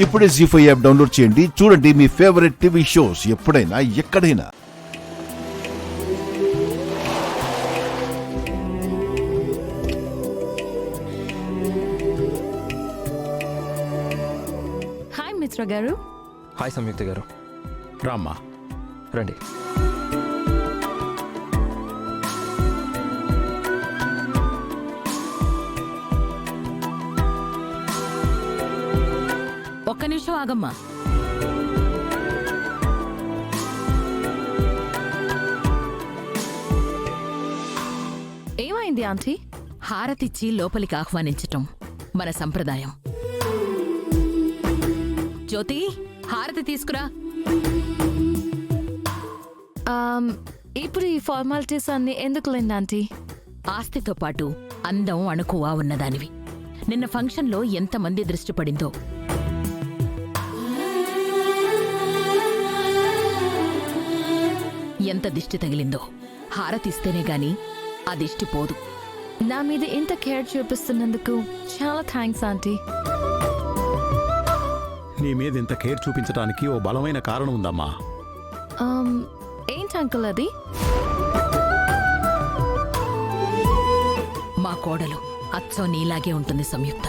ఇప్పుడే జీ5 app download చేయండి. చూడండి మీ ఫేవరెట్ టీవీ షోస్ ఎప్పుడైనా ఎక్కడైనా. హాయ్ మిత్ర గారు. హాయ్ సంయుక్త గారు. రామ్మా రండి. ఒక్క నిమిషం ఆగమ్మా. ఏమైంది ఆంటీ? హారతిచ్చి లోపలికి ఆహ్వానించటం మన సంప్రదాయం. జ్యోతి, హారతి తీసుకురా. ఇప్పుడు ఈ ఫార్మాలిటీస్ అన్ని ఎందుకులేండి ఆంటీ? ఆస్తితో పాటు అందం అణుకువ ఉన్నదానివి. నిన్న ఫంక్షన్లో ఎంతమంది దృష్టి పడిందో. ఎంత దిష్టి తగిలిందో. హారతిస్తేనే గాని ఆ దిష్టి పోదు. నా మీద ఇంత కేర్ చూపిస్తున్నందుకు చాలా థ్యాంక్స్ ఆంటీ. నీ మీద ఇంత కేర్ చూపించడానికి ఓ బలమైన కారణం ఉందమ్మా. ఏంటి అంకుల్ అది? మా కోడలు అచ్చం నీలాగే ఉంటుంది సంయుక్త.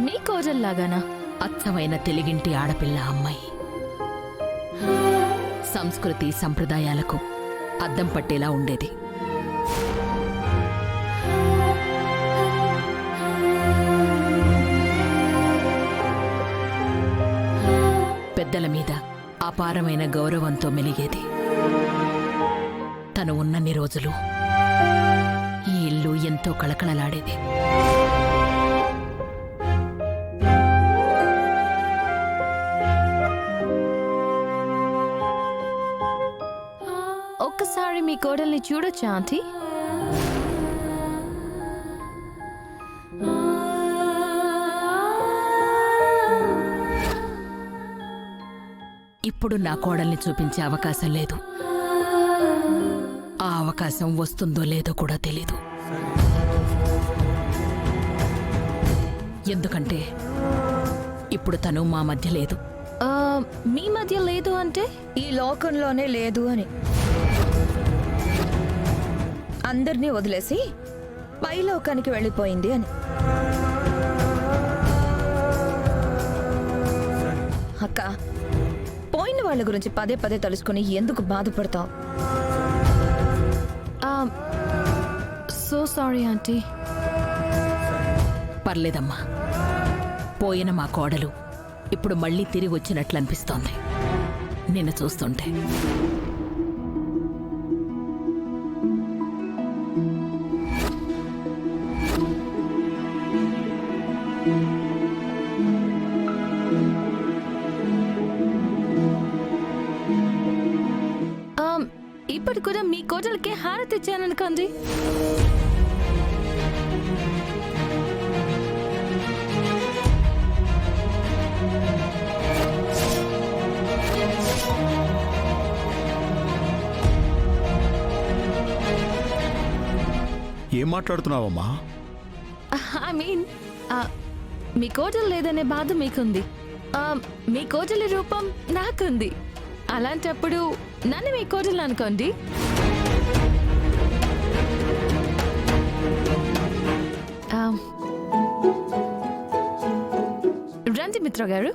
మీ కోడల్లాగానా? అచ్చమైన తెలుగింటి ఆడపిల్ల అమ్మాయి. సంస్కృతి సంప్రదాయాలకు అద్దం పట్టేలా ఉండేది. పెద్దల మీద అపారమైన గౌరవంతో మెలిగేది. తను ఉన్నన్ని రోజులు ఈ ఇల్లు ఎంతో కళకళలాడేది. ఒక్కసారి మీ కోడల్ని చూడొచ్చా ఆంటీ? ఇప్పుడు నా కోడల్ని చూపించే అవకాశం లేదు. ఆ అవకాశం వస్తుందో లేదో కూడా తెలీదు. ఎందుకంటే ఇప్పుడు తను మా మధ్య లేదు. మీ మధ్య లేదు అంటే ఈ లోకంలోనే లేదు అని. అందర్నీ వదిలేసి పై లోకానికి వెళ్ళిపోయింది అని. అక్క, పోయిన వాళ్ళ గురించి పదే పదే తలుసుకుని ఎందుకు బాధపడతావు? So sorry aunty. పర్లేదమ్మా. పోయిన మా కోడలు ఇప్పుడు మళ్ళీ తిరిగి వచ్చినట్లు అనిపిస్తోంది నిన్ను చూస్తుంటే. ఇప్పుడు కూడా మీ కోడలకి హారతి ఇచ్చాననుకోండి. ఏం మాట్లాడుతున్నావమ్మా? ఐ మీన్, మీ కోడలు లేదనే బాధ మీకుంది. మీ కోడలి రూపం నాకుంది. అలాంటప్పుడు నన్ను మీ కోడలు అనుకోండి. రండి మిత్ర గారు.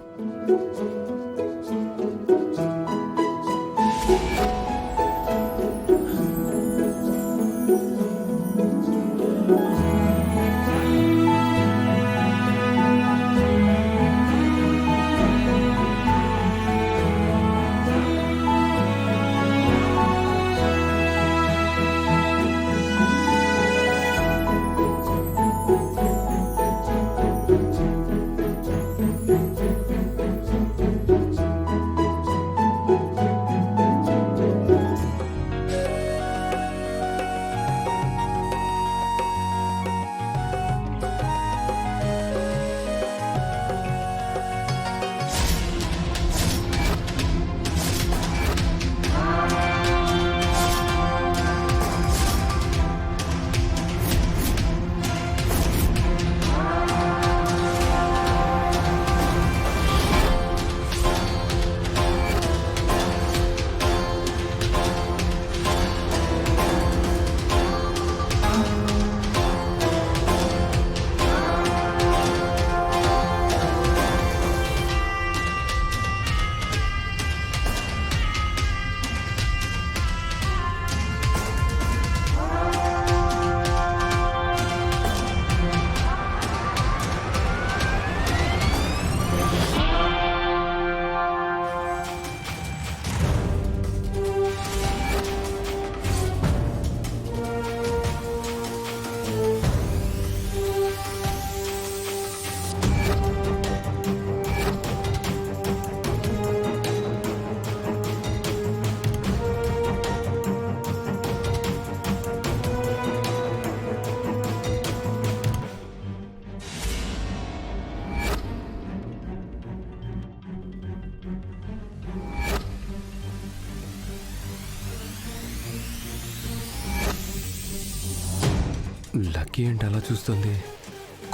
లక్కీ ఏంటి అలా చూస్తుంది?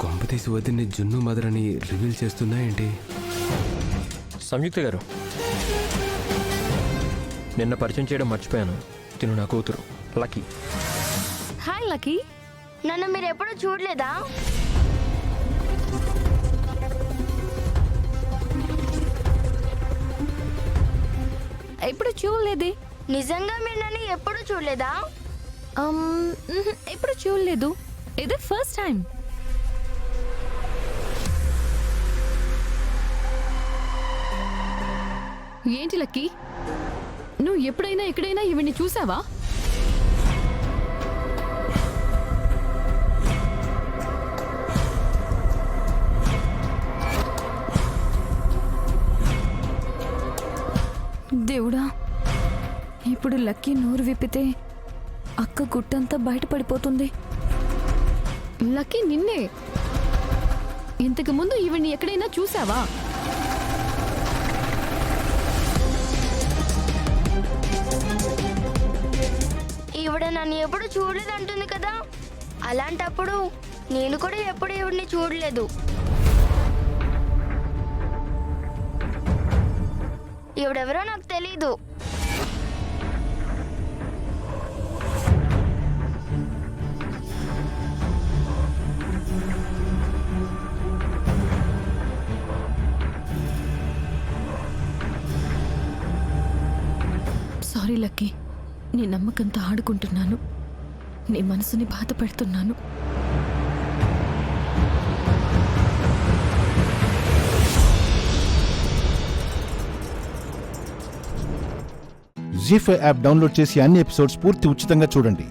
కొంప తీసి వదిన్ని జున్ను మదర్ అని రివీల్ చేస్తుందా ఏంటి? సంయుక్త గారు, నిన్న పరిచయం చేయడం మర్చిపోయాను. తిను నా కూతురు లక్కీ. Hi lucky. నన్ను మీరు ఎప్పుడూ చూడలేదా? ఎప్పుడు చూడలేదే. నిజంగా మీరు నన్ను ఎప్పుడూ చూడలేదా? ఎప్పుడు చూడలేదు. ఇదే ఫస్ట్ టైం. ఏంటి లక్కీ, నువ్వు ఎప్పుడైనా ఎక్కడైనా ఇవన్నీ చూసావా? దేవుడా, ఇప్పుడు లక్కీ నోరు విప్పితే అక్క గుట్టంతా బయటపడిపోతుంది. లక్కీ నిన్నే. ఇంతకు ముందు ఇవన్నీ ఎక్కడైనా చూసావా? ఈవిడ నన్ను ఎప్పుడు చూడలేదు అంటుంది కదా, అలాంటప్పుడు నేను కూడా ఎప్పుడు ఈవిడిని చూడలేదు. ఈవిడెవరో నాకు తెలీదు. సారీ లక్కీ, నీ నమ్మకంతో ఆడుకుంటున్నాను, నీ మనసుని బాధ పెడుతున్నాను. జీ5 యాప్ డౌన్లోడ్ చేసి అన్ని ఎపిసోడ్స్ పూర్తి ఉచితంగా చూడండి.